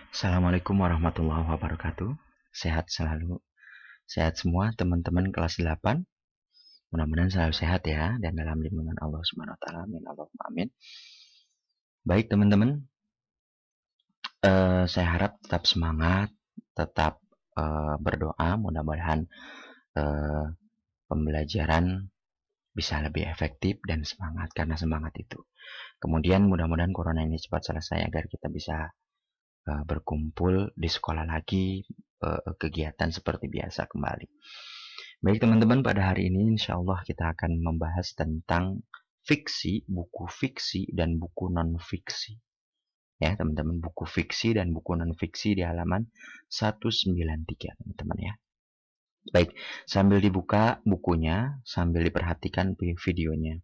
Assalamualaikum warahmatullahi wabarakatuh. Sehat selalu. Sehat semua teman-teman kelas 8. Mudah-mudahan selalu sehat ya dan dalam lindungan Allah Subhanahu wa taala. Amin Allahumma amin. Baik teman-teman, saya harap tetap semangat, tetap berdoa, mudah-mudahan eh, pembelajaran bisa lebih efektif dan semangat karena semangat itu. Kemudian mudah-mudahan corona ini cepat selesai agar kita bisa berkumpul di sekolah lagi, kegiatan seperti biasa kembali. Baik teman-teman, pada hari ini insya Allah kita akan membahas tentang fiksi, buku fiksi dan buku non-fiksi. Ya teman-teman, buku fiksi dan buku non-fiksi di halaman 193 teman-teman ya. Baik, sambil dibuka bukunya, sambil diperhatikan videonya.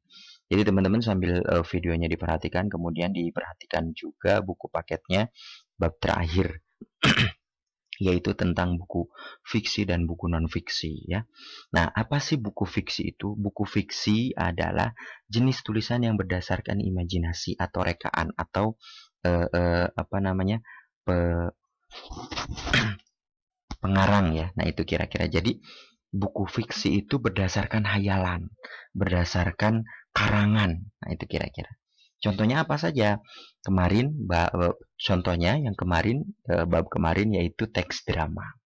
Jadi teman-teman sambil videonya diperhatikan, kemudian diperhatikan juga buku paketnya bab terakhir yaitu tentang buku fiksi dan buku non-fiksi ya. Nah, apa sih buku fiksi itu? Buku fiksi adalah jenis tulisan yang berdasarkan imajinasi atau rekaan atau apa namanya? Pengarang ya. Nah, itu kira-kira. Jadi buku fiksi itu berdasarkan hayalan, berdasarkan karangan. Nah, itu kira-kira. Contohnya apa saja? Contohnya yang kemarin, bab kemarin yaitu teks drama.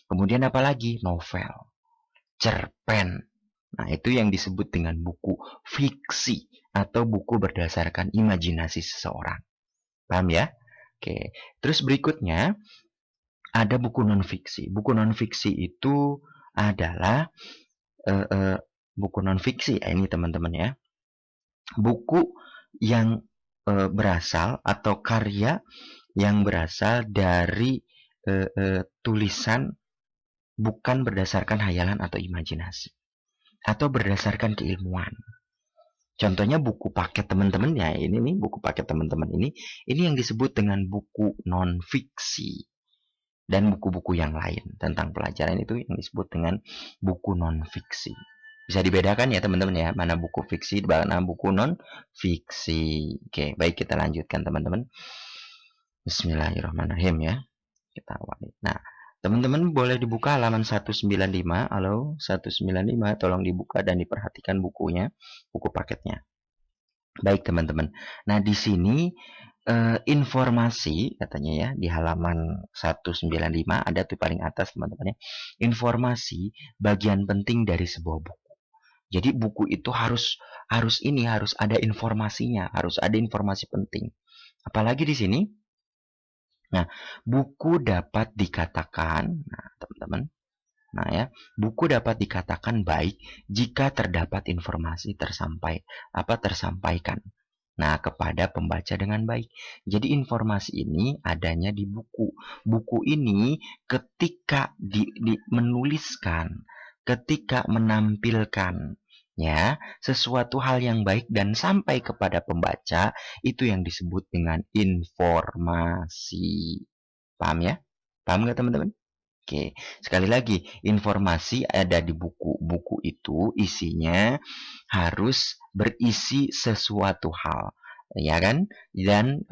Kemudian apa lagi? Novel, cerpen. Nah, itu yang disebut dengan buku fiksi atau buku berdasarkan imajinasi seseorang. Paham ya? Oke. Terus berikutnya ada buku non-fiksi. Buku non-fiksi itu adalah buku non-fiksi. Ini teman-teman ya. Buku yang berasal atau karya yang berasal dari tulisan bukan berdasarkan hayalan atau imajinasi atau berdasarkan keilmuan. Contohnya buku paket teman-teman ya, ini nih buku paket teman-teman ini yang disebut dengan buku non-fiksi. Dan buku-buku yang lain tentang pelajaran itu yang disebut dengan buku non-fiksi. Bisa dibedakan ya teman-teman ya, mana buku fiksi, mana buku non-fiksi. Oke, baik kita lanjutkan teman-teman. Bismillahirrahmanirrahim ya. Kita awali. Nah, teman-teman boleh dibuka halaman 195. Halo, 195. Tolong dibuka dan diperhatikan bukunya, buku paketnya. Baik teman-teman. Nah, di sini informasi katanya ya di halaman 195 ada tuh paling atas teman-teman ya. Informasi bagian penting dari sebuah buku. Jadi buku itu harus ada informasinya, harus ada informasi penting. Apalagi di sini. Nah, buku dapat dikatakan, nah teman-teman, nah ya, buku dapat dikatakan baik jika terdapat informasi tersampaikan. Nah, kepada pembaca dengan baik. Jadi informasi ini adanya di buku. Buku ini ketika menuliskan, ketika menampilkan ya, sesuatu hal yang baik dan sampai kepada pembaca, itu yang disebut dengan informasi. Paham ya? Paham nggak teman-teman? Oke, sekali lagi, informasi ada di buku. Buku itu isinya harus berisi sesuatu hal, ya kan? Dan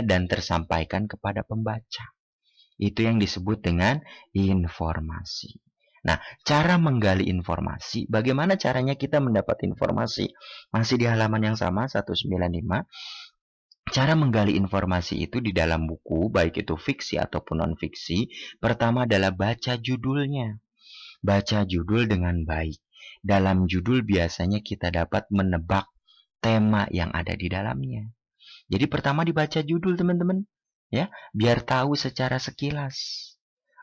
dan tersampaikan kepada pembaca. Itu yang disebut dengan informasi. Nah, cara menggali informasi, bagaimana caranya kita mendapat informasi? Masih di halaman yang sama 195. Cara menggali informasi itu di dalam buku, baik itu fiksi ataupun non-fiksi, pertama adalah baca judulnya. Baca judul dengan baik. Dalam judul biasanya kita dapat menebak tema yang ada di dalamnya. Jadi pertama dibaca judul teman-teman, ya, biar tahu secara sekilas.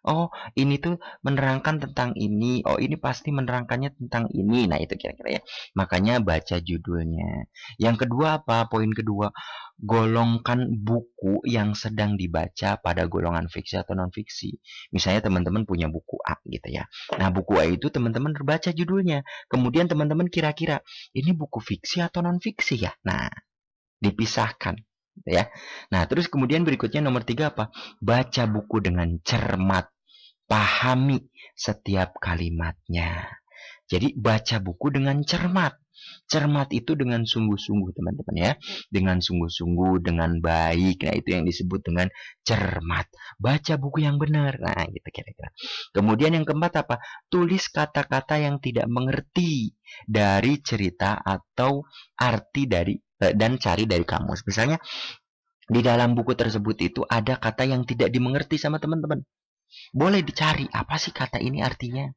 Oh, ini tuh menerangkan tentang ini. Oh, ini pasti menerangkannya tentang ini. Nah, itu kira-kira ya. Makanya baca judulnya. Yang kedua apa? Poin kedua, golongkan buku yang sedang dibaca pada golongan fiksi atau non-fiksi. Misalnya teman-teman punya buku A gitu ya. Nah, buku A itu teman-teman baca judulnya. Kemudian teman-teman kira-kira, ini buku fiksi atau non-fiksi ya? Nah, dipisahkan. Ya. Nah, terus kemudian berikutnya nomor 3 apa? Baca buku dengan cermat. Pahami setiap kalimatnya. Jadi baca buku dengan cermat. Cermat itu dengan sungguh-sungguh teman-teman ya. Dengan sungguh-sungguh, dengan baik. Nah, itu yang disebut dengan cermat. Baca buku yang benar. Nah, gitu kira-kira. Kemudian yang keempat apa? Tulis kata-kata yang tidak mengerti dari cerita atau arti dari dan cari dari kamus. Misalnya di dalam buku tersebut itu ada kata yang tidak dimengerti sama teman-teman. Boleh dicari apa sih kata ini artinya.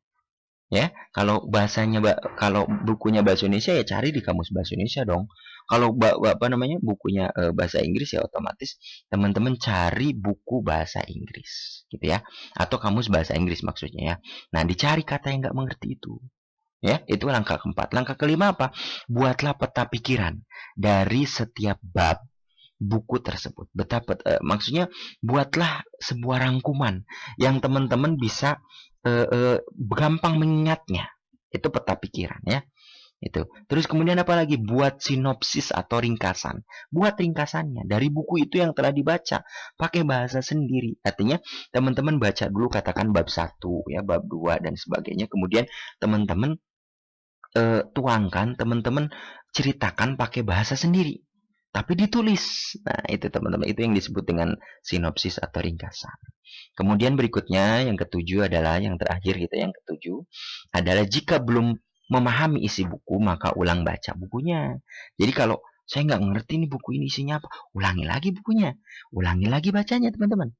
Ya, kalau bahasanya kalau bukunya bahasa Indonesia ya cari di kamus bahasa Indonesia dong. Kalau apa namanya bukunya bahasa Inggris ya otomatis teman-teman cari buku bahasa Inggris gitu ya. Atau kamus bahasa Inggris maksudnya ya. Nah, dicari kata yang nggak mengerti itu. Ya, itu langkah keempat. Langkah kelima apa? Buatlah peta pikiran dari setiap bab buku tersebut. Maksudnya buatlah sebuah rangkuman yang teman-teman bisa gampang mengingatnya. Itu peta pikiran ya. Itu. Terus kemudian apa lagi? Buat sinopsis atau ringkasan. Buat ringkasannya dari buku itu yang telah dibaca pakai bahasa sendiri. Artinya teman-teman baca dulu katakan bab 1 ya, bab 2 dan sebagainya. Kemudian teman-teman tuangkan, teman-teman ceritakan pakai bahasa sendiri. Tapi ditulis. Nah, itu teman-teman, itu yang disebut dengan sinopsis atau ringkasan. Kemudian berikutnya, yang ketujuh adalah, yang terakhir gitu, yang ketujuh adalah jika belum memahami isi buku, maka ulang baca bukunya. Jadi kalau saya nggak ngerti nih buku ini isinya apa, ulangi lagi bukunya. Ulangi lagi bacanya, teman-teman.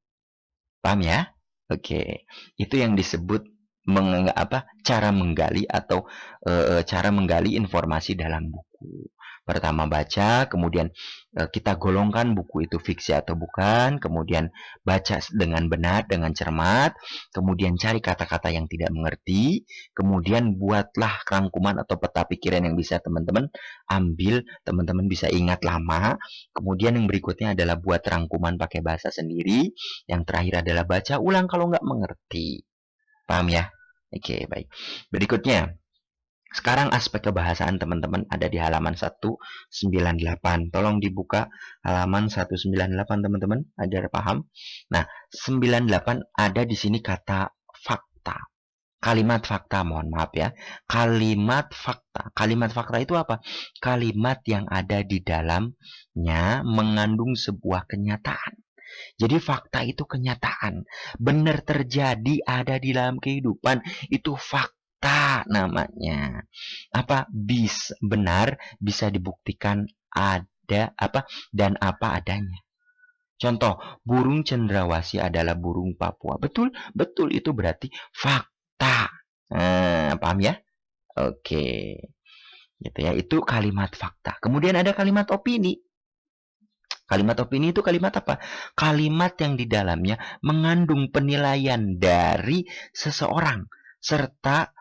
Paham ya? Oke. Itu yang disebut cara menggali atau cara menggali informasi dalam buku. Pertama baca, kemudian kita golongkan buku itu fiksi atau bukan, kemudian baca dengan benar, dengan cermat, kemudian cari kata-kata yang tidak mengerti, kemudian buatlah rangkuman atau peta pikiran yang bisa teman-teman ambil, teman-teman bisa ingat lama, kemudian yang berikutnya adalah buat rangkuman pakai bahasa sendiri, yang terakhir adalah baca ulang kalau nggak mengerti. Paham ya? Oke, baik. Berikutnya, sekarang aspek kebahasaan teman-teman ada di halaman 198. Tolong dibuka halaman 198 teman-teman, agar paham. Nah, 98 ada di sini kata fakta. Kalimat fakta, mohon maaf ya. Kalimat fakta. Kalimat fakta itu apa? Kalimat yang ada di dalamnya mengandung sebuah kenyataan. Jadi fakta itu kenyataan. Benar terjadi ada di dalam kehidupan. Itu fakta namanya. Apa? Benar bisa dibuktikan ada apa dan apa adanya. Contoh, burung cendrawasih adalah burung Papua. Betul, betul itu berarti fakta. Paham ya? Oke. Gitu ya. Itu kalimat fakta. Kemudian ada kalimat opini. Kalimat opini itu kalimat apa? Kalimat yang di dalamnya mengandung penilaian dari seseorang serta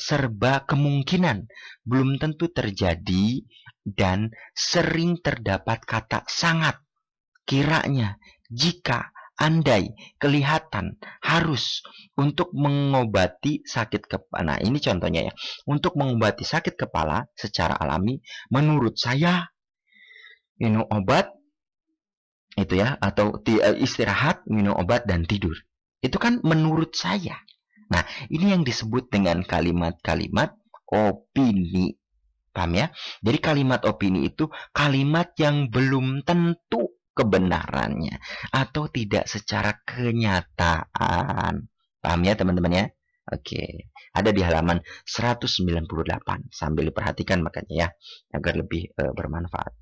serba kemungkinan, belum tentu terjadi dan sering terdapat kata sangat, kiranya, jika, andai, kelihatan, harus untuk mengobati sakit kepala. Nah, ini contohnya ya. Untuk mengobati sakit kepala secara alami, menurut saya minum obat itu ya, atau istirahat, minum obat dan tidur. Itu kan menurut saya. Nah, ini yang disebut dengan kalimat-kalimat opini. Paham ya? Jadi kalimat opini itu kalimat yang belum tentu kebenarannya atau tidak secara kenyataan. Paham ya teman-teman ya? Oke, ada di halaman 198. Sambil diperhatikan makanya ya, agar lebih bermanfaat.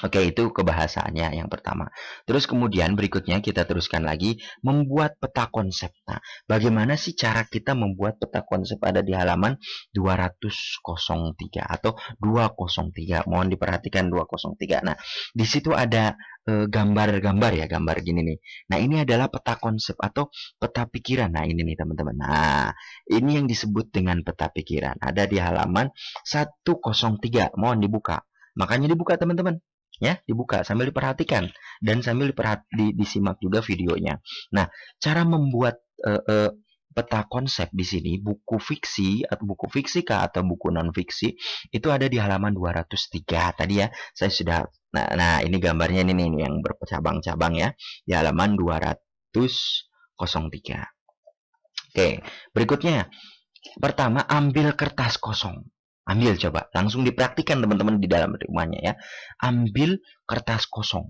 Oke, itu kebahasaannya yang pertama. Terus kemudian berikutnya kita teruskan lagi membuat peta konsep. Nah, bagaimana sih cara kita membuat peta konsep ada di halaman 203 atau 203. Mohon diperhatikan 203. Nah, di situ ada gambar-gambar ya, gambar gini nih. Nah, ini adalah peta konsep atau peta pikiran. Nah, ini nih teman-teman. Nah, ini yang disebut dengan peta pikiran. Ada di halaman 103. Mohon dibuka. Makanya dibuka teman-teman. Ya, dibuka sambil diperhatikan dan sambil disimak juga videonya. Nah, cara membuat peta konsep di sini buku fiksi atau buku fisika atau buku non fiksi itu ada di halaman 203. Tadi ya, saya sudah nah ini gambarnya ini nih yang bercabang-cabang ya di halaman 203. Oke, berikutnya pertama ambil kertas kosong. Ambil coba, langsung dipraktikkan teman-teman di dalam rumahnya ya. Ambil kertas kosong.